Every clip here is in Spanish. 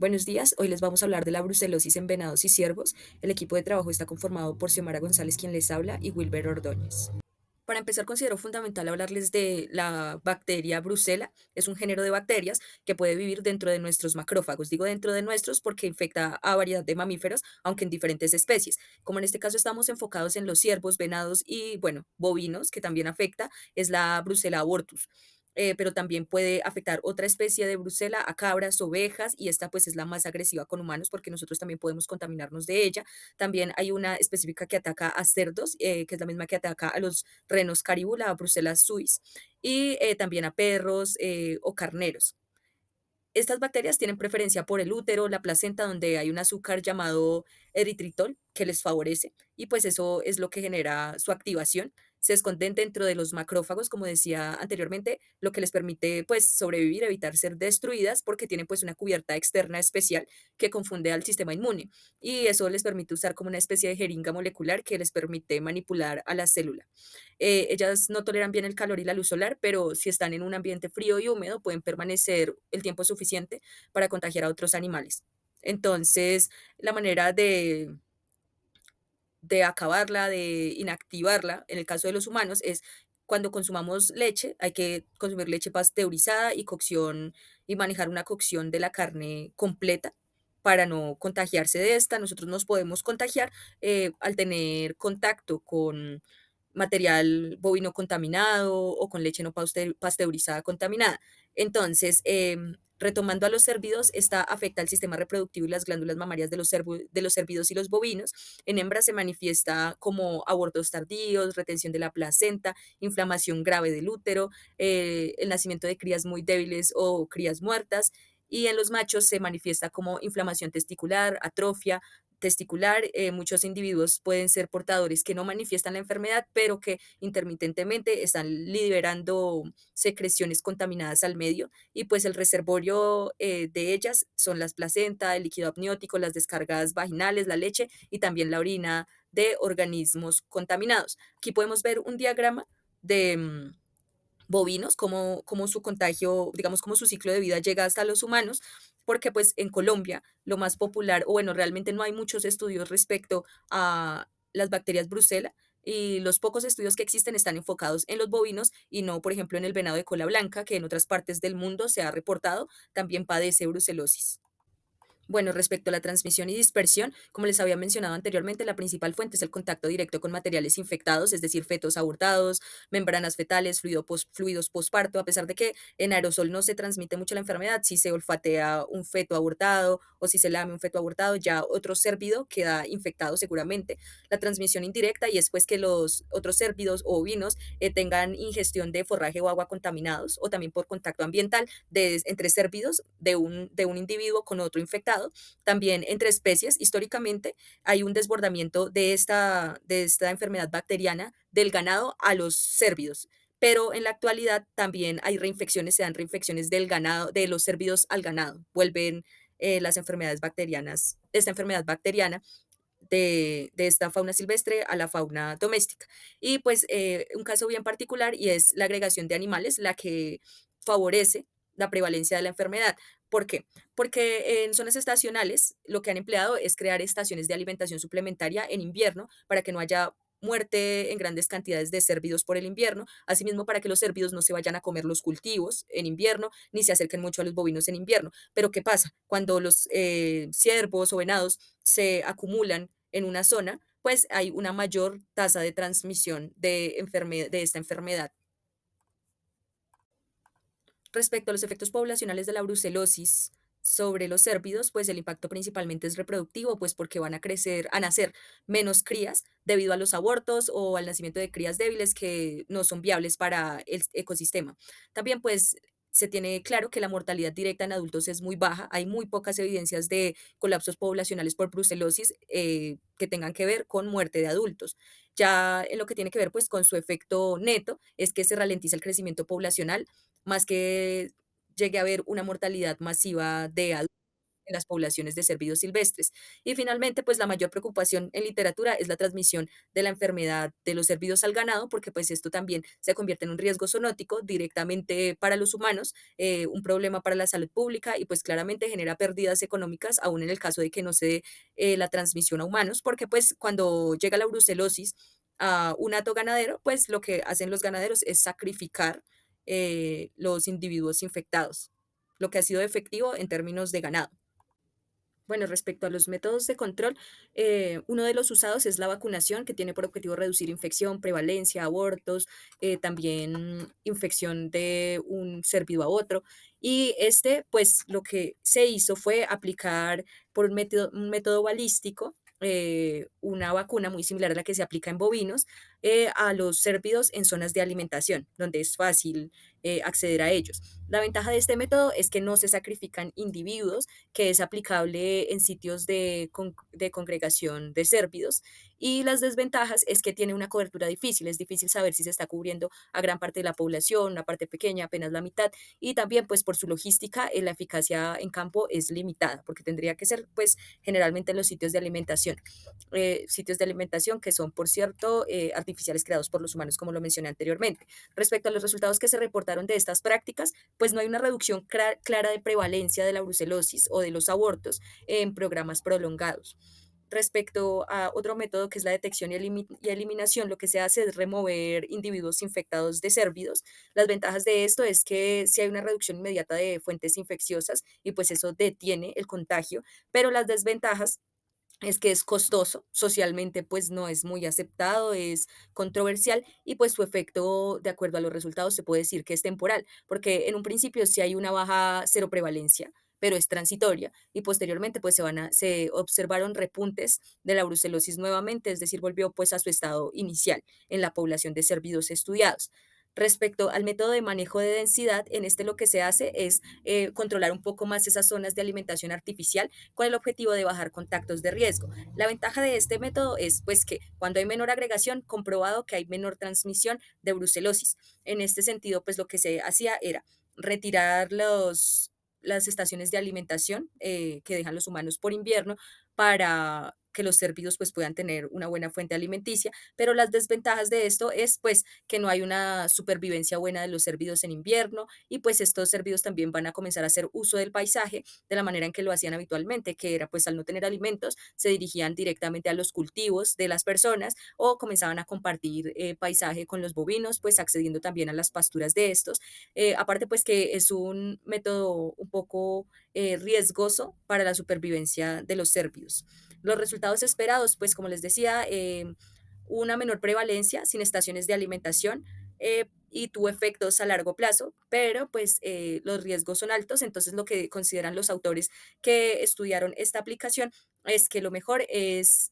Buenos días, hoy les vamos a hablar de la brucelosis en venados y ciervos. El equipo de trabajo está conformado por Xiomara González, quien les habla, y Wilber Ordóñez. Para empezar, considero fundamental hablarles de la bacteria Brucella. Es un género de bacterias que puede vivir dentro de nuestros macrófagos. Digo dentro de nuestros porque infecta a variedad de mamíferos, aunque en diferentes especies. Como en este caso estamos enfocados en los ciervos, venados y, bueno, bovinos, que también afecta, es la Brucella abortus. Pero también puede afectar otra especie de Brucella a cabras, ovejas, y esta pues es la más agresiva con humanos porque nosotros también podemos contaminarnos de ella. También hay una específica que ataca a cerdos, que es la misma que ataca a los renos caribú, la Brucella suis, y también a perros o carneros. Estas bacterias tienen preferencia por el útero, la placenta, donde hay un azúcar llamado eritritol que les favorece y pues eso es lo que genera su activación. Se esconden dentro de los macrófagos, como decía anteriormente, lo que les permite pues sobrevivir, evitar ser destruidas porque tienen pues una cubierta externa especial que confunde al sistema inmune y eso les permite usar como una especie de jeringa molecular que les permite manipular a la célula. Ellas no toleran bien el calor y la luz solar, pero si están en un ambiente frío y húmedo, pueden permanecer el tiempo suficiente para contagiar a otros animales. Entonces, la manera de acabarla, de inactivarla, en el caso de los humanos, es cuando consumamos leche, hay que consumir leche pasteurizada y cocción y manejar una cocción de la carne completa para no contagiarse de esta. Nosotros nos podemos contagiar al tener contacto con material bovino contaminado o con leche no pasteurizada contaminada. Entonces, retomando a los cérvidos, esta afecta al sistema reproductivo y las glándulas mamarias de los cérvidos y los bovinos. En hembras se manifiesta como abortos tardíos, retención de la placenta, inflamación grave del útero, el nacimiento de crías muy débiles o crías muertas. Y en los machos se manifiesta como inflamación testicular, atrofia testicular. Muchos individuos pueden ser portadores que no manifiestan la enfermedad, pero que intermitentemente están liberando secreciones contaminadas al medio y pues el reservorio de ellas son las placentas, el líquido amniótico, las descargas vaginales, la leche y también la orina de organismos contaminados. Aquí podemos ver un diagrama de bovinos, cómo su contagio, digamos, cómo su ciclo de vida llega hasta los humanos, porque pues en Colombia lo más popular, o bueno, realmente no hay muchos estudios respecto a las bacterias Brucella, y los pocos estudios que existen están enfocados en los bovinos y no, por ejemplo, en el venado de cola blanca, que en otras partes del mundo se ha reportado, también padece brucelosis. Bueno, respecto a la transmisión y dispersión, como les había mencionado anteriormente, la principal fuente es el contacto directo con materiales infectados, es decir, fetos abortados, membranas fetales, fluidos postparto. A pesar de que en aerosol no se transmite mucho la enfermedad, si se olfatea un feto abortado o si se lame un feto abortado, ya otro cérvido queda infectado seguramente. La transmisión indirecta y es pues que los otros cérvidos o ovinos tengan ingestión de forraje o agua contaminados o también por contacto ambiental entre cérvidos de un individuo con otro infectado. También entre especies, históricamente, hay un desbordamiento de esta enfermedad bacteriana del ganado a los cérvidos. Pero en la actualidad también hay reinfecciones, se dan reinfecciones del ganado, de los cérvidos al ganado. Vuelven las enfermedades bacterianas, esta enfermedad bacteriana de esta fauna silvestre a la fauna doméstica. Y pues un caso bien particular y es la agregación de animales la que favorece la prevalencia de la enfermedad. ¿Por qué? Porque en zonas estacionales lo que han empleado es crear estaciones de alimentación suplementaria en invierno para que no haya muerte en grandes cantidades de cérvidos por el invierno, asimismo para que los cérvidos no se vayan a comer los cultivos en invierno, ni se acerquen mucho a los bovinos en invierno. Pero ¿qué pasa? Cuando los ciervos o venados se acumulan en una zona, pues hay una mayor tasa de transmisión de esta enfermedad. Respecto a los efectos poblacionales de la brucelosis sobre los cérvidos, pues el impacto principalmente es reproductivo, pues porque van a crecer, a nacer menos crías debido a los abortos o al nacimiento de crías débiles que no son viables para el ecosistema. También pues se tiene claro que la mortalidad directa en adultos es muy baja, hay muy pocas evidencias de colapsos poblacionales por brucelosis que tengan que ver con muerte de adultos. Ya en lo que tiene que ver pues con su efecto neto es que se ralentiza el crecimiento poblacional más que llegue a haber una mortalidad masiva de adultos. en las poblaciones de cérvidos silvestres. Y finalmente, pues la mayor preocupación en literatura es la transmisión de la enfermedad de los cérvidos al ganado, porque pues esto también se convierte en un riesgo zoonótico directamente para los humanos, un problema para la salud pública y pues claramente genera pérdidas económicas, aún en el caso de que no se dé la transmisión a humanos, porque pues cuando llega la brucelosis a un hato ganadero, pues lo que hacen los ganaderos es sacrificar los individuos infectados, lo que ha sido efectivo en términos de ganado. Bueno, respecto a los métodos de control, uno de los usados es la vacunación, que tiene por objetivo reducir infección, prevalencia, abortos, también infección de un cérvido a otro. Y este, pues lo que se hizo fue aplicar por un método balístico una vacuna muy similar a la que se aplica en bovinos a los cérvidos en zonas de alimentación, donde es fácil acceder a ellos. La ventaja de este método es que no se sacrifican individuos, que es aplicable en sitios de congregación de cérvidos. Y las desventajas es que tiene una cobertura difícil, es difícil saber si se está cubriendo a gran parte de la población, una parte pequeña, apenas la mitad, y también pues por su logística la eficacia en campo es limitada, porque tendría que ser pues generalmente en los sitios de alimentación que son, por cierto, artificiales creados por los humanos, como lo mencioné anteriormente. Respecto a los resultados que se reportaron de estas prácticas, pues no hay una reducción clara de prevalencia de la brucelosis o de los abortos en programas prolongados. Respecto a otro método que es la detección y eliminación, lo que se hace es remover individuos infectados de cérvidos. Las ventajas de esto es que si hay una reducción inmediata de fuentes infecciosas y pues eso detiene el contagio, pero las desventajas es que es costoso, socialmente pues no es muy aceptado, es controversial y pues su efecto, de acuerdo a los resultados, se puede decir que es temporal, porque en un principio sí hay una baja seroprevalencia, pero es transitoria y posteriormente pues se observaron repuntes de la brucelosis nuevamente, es decir, volvió pues a su estado inicial en la población de cérvidos estudiados. Respecto al método de manejo de densidad, en este lo que se hace es controlar un poco más esas zonas de alimentación artificial con el objetivo de bajar contactos de riesgo. La ventaja de este método es pues que cuando hay menor agregación, comprobado que hay menor transmisión de brucelosis. En este sentido, pues lo que se hacía era retirar las estaciones de alimentación que dejan los humanos por invierno para que los cérvidos pues puedan tener una buena fuente alimenticia, pero las desventajas de esto es pues que no hay una supervivencia buena de los cérvidos en invierno y pues estos cérvidos también van a comenzar a hacer uso del paisaje de la manera en que lo hacían habitualmente, que era pues al no tener alimentos, se dirigían directamente a los cultivos de las personas o comenzaban a compartir paisaje con los bovinos, pues accediendo también a las pasturas de estos. Aparte pues que es un método un poco riesgoso para la supervivencia de los cérvidos. Los resultados esperados, pues como les decía, una menor prevalencia sin estaciones de alimentación, y tuvo efectos a largo plazo, pero pues los riesgos son altos, entonces lo que consideran los autores que estudiaron esta aplicación es que lo mejor es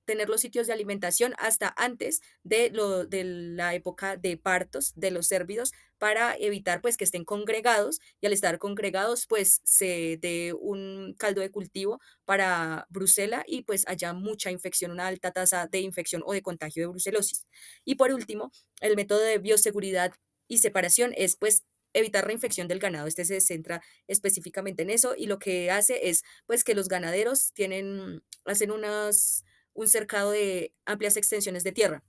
tener los sitios de alimentación hasta antes de la época de partos de los cérvidos para evitar pues que estén congregados y al estar congregados pues se dé un caldo de cultivo para brucela y pues haya mucha infección, una alta tasa de infección o de contagio de brucelosis. Y por último, el método de bioseguridad y separación es pues evitar reinfección del ganado. Este se centra específicamente en eso y lo que hace es pues que los ganaderos hacen un cercado de amplias extensiones de tierra.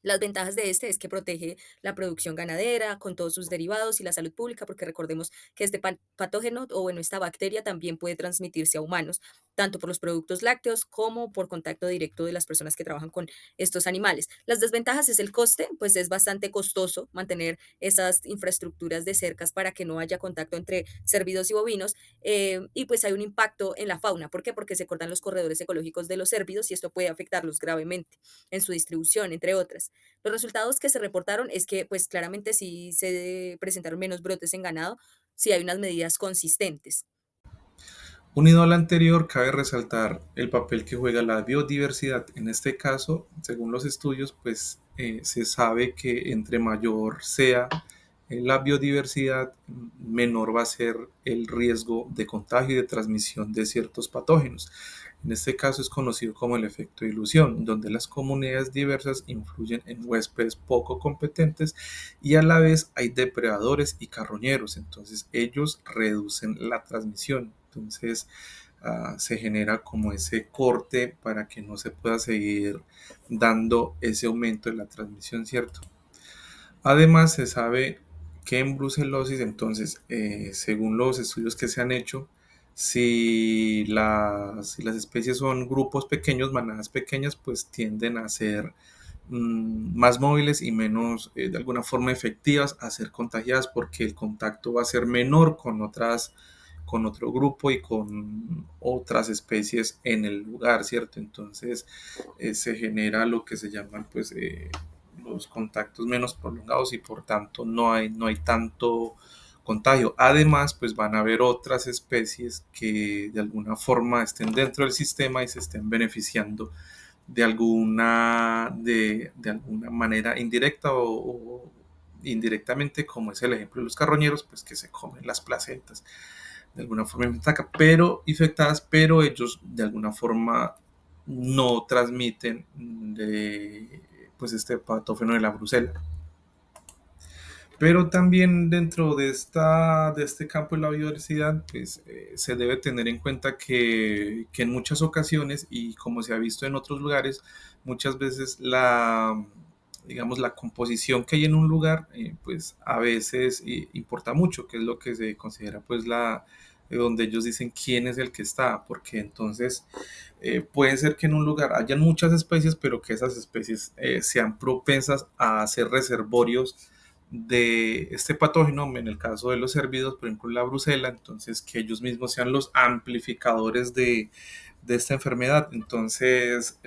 Las ventajas de este es que protege la producción ganadera con todos sus derivados y la salud pública, porque recordemos que este patógeno o bueno, esta bacteria también puede transmitirse a humanos, tanto por los productos lácteos como por contacto directo de las personas que trabajan con estos animales. Las desventajas es el coste, pues es bastante costoso mantener esas infraestructuras de cercas para que no haya contacto entre cérvidos y bovinos, y pues hay un impacto en la fauna. ¿Por qué? Porque se cortan los corredores ecológicos de los cérvidos y esto puede afectarlos gravemente en su distribución, entre otras. Los resultados que se reportaron es que, pues claramente sí se presentaron menos brotes en ganado, si hay unas medidas consistentes. Unido al anterior, cabe resaltar el papel que juega la biodiversidad. En este caso, según los estudios, pues se sabe que entre mayor sea la biodiversidad, menor va a ser el riesgo de contagio y de transmisión de ciertos patógenos. En este caso es conocido como el efecto de ilusión, donde las comunidades diversas influyen en huéspedes poco competentes y a la vez hay depredadores y carroñeros, entonces ellos reducen la transmisión. Entonces se genera como ese corte para que no se pueda seguir dando ese aumento de la transmisión, ¿cierto? Además, se sabe que en brucelosis, entonces, según los estudios que se han hecho, si las especies son grupos pequeños, manadas pequeñas, pues tienden a ser más móviles y menos, de alguna forma, efectivas a ser contagiadas porque el contacto va a ser menor con otro grupo y con otras especies en el lugar, ¿cierto? Entonces se genera lo que se llaman pues los contactos menos prolongados y por tanto no hay tanto contagio. Además, pues van a haber otras especies que de alguna forma estén dentro del sistema y se estén beneficiando de alguna manera indirecta o indirectamente, como es el ejemplo de los carroñeros, pues que se comen las placentas de alguna forma infectadas, pero ellos de alguna forma no transmiten pues este patógeno de la brucela. Pero también dentro de este campo de la biodiversidad, pues se debe tener en cuenta que en muchas ocasiones, y como se ha visto en otros lugares, muchas veces digamos, la composición que hay en un lugar, pues a veces importa mucho, que es lo que se considera pues donde ellos dicen quién es el que está, porque entonces puede ser que en un lugar hayan muchas especies, pero que esas especies sean propensas a ser reservorios de este patógeno, en el caso de los cérvidos, por ejemplo la brucela, entonces que ellos mismos sean los amplificadores de esta enfermedad. Entonces,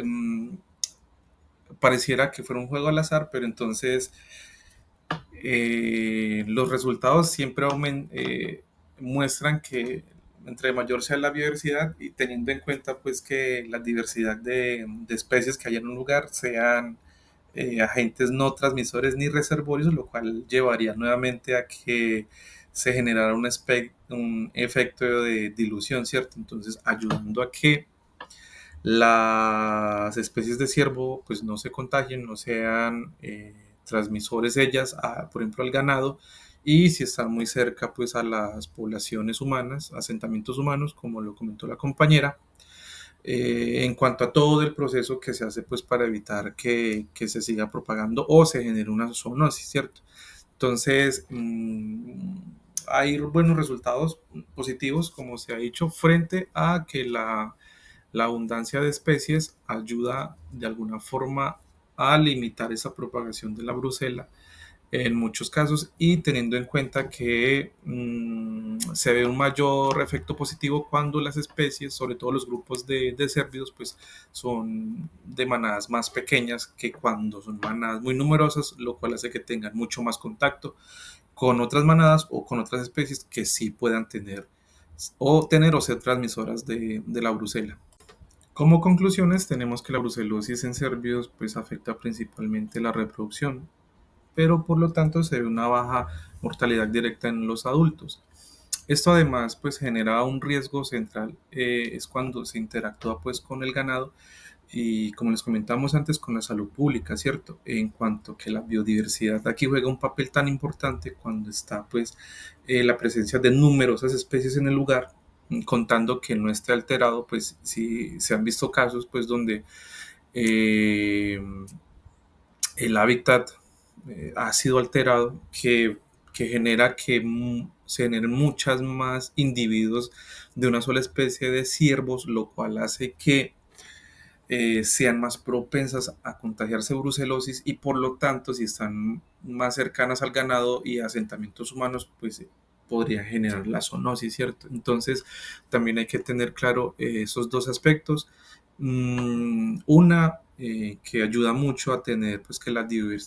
pareciera que fuera un juego al azar, pero entonces los resultados siempre muestran que entre mayor sea la biodiversidad y teniendo en cuenta pues que la diversidad de especies que hay en un lugar sean agentes no transmisores ni reservorios, lo cual llevaría nuevamente a que se generara un efecto de dilución, ¿cierto? Entonces, ayudando a que las especies de ciervo pues no se contagien, no sean transmisores ellas, por ejemplo, al ganado, y si están muy cerca pues a las poblaciones humanas, asentamientos humanos, como lo comentó la compañera, en cuanto a todo el proceso que se hace pues para evitar que se siga propagando o se genere una zoonosis, ¿cierto? Entonces, hay buenos resultados positivos, como se ha dicho, frente a que la abundancia de especies ayuda de alguna forma a limitar esa propagación de la brucela en muchos casos y teniendo en cuenta que se ve un mayor efecto positivo cuando las especies, sobre todo los grupos de cérvidos, pues son de manadas más pequeñas que cuando son manadas muy numerosas, lo cual hace que tengan mucho más contacto con otras manadas o con otras especies que sí puedan tener o ser transmisoras de la brucela. Como conclusiones, tenemos que la brucelosis en cérvidos pues afecta principalmente la reproducción, pero por lo tanto se ve una baja mortalidad directa en los adultos. Esto además pues genera un riesgo central, es cuando se interactúa pues con el ganado y como les comentamos antes con la salud pública, ¿cierto? En cuanto que la biodiversidad aquí juega un papel tan importante cuando está pues la presencia de numerosas especies en el lugar, contando que no esté alterado, pues si se han visto casos pues donde eh, el hábitat ha sido alterado, que genera que se generen muchas más individuos de una sola especie de ciervos, lo cual hace que sean más propensas a contagiarse brucelosis y por lo tanto si están más cercanas al ganado y a asentamientos humanos pues podría generar la zoonosis, ¿cierto? Entonces también hay que tener claro esos dos aspectos. Una que ayuda mucho a tener pues que la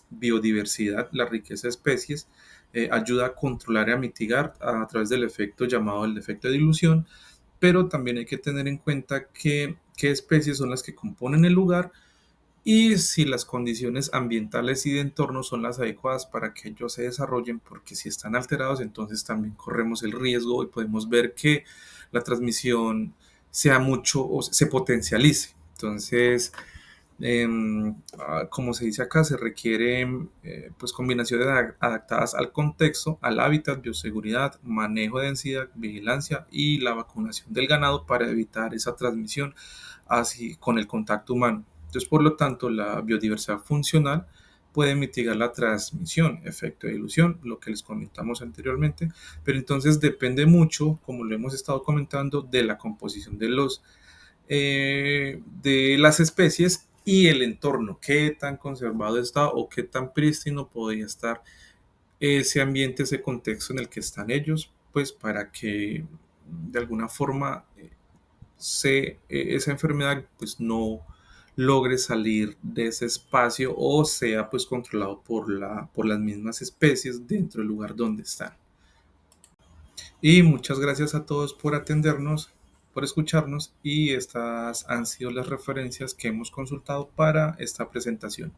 biodiversidad, la riqueza de especies, ayuda a controlar y a mitigar a través del efecto llamado el efecto de dilución, pero también hay que tener en cuenta qué especies son las que componen el lugar y si las condiciones ambientales y de entorno son las adecuadas para que ellos se desarrollen, porque si están alterados, entonces también corremos el riesgo y podemos ver que la transmisión sea mucho o se potencialice. Entonces, Como se dice acá, se requieren pues combinaciones adaptadas al contexto, al hábitat, bioseguridad, manejo de densidad, vigilancia y la vacunación del ganado para evitar esa transmisión así con el contacto humano. Entonces, por lo tanto, la biodiversidad funcional puede mitigar la transmisión, efecto de dilución, lo que les comentamos anteriormente, pero entonces depende mucho, como lo hemos estado comentando, de la composición de las especies y el entorno, qué tan conservado está o qué tan prístino podría estar ese ambiente, ese contexto en el que están ellos, pues para que de alguna forma esa enfermedad pues no logre salir de ese espacio o sea pues controlado por las mismas especies dentro del lugar donde están. Y muchas gracias a todos por atendernos, por escucharnos y estas han sido las referencias que hemos consultado para esta presentación.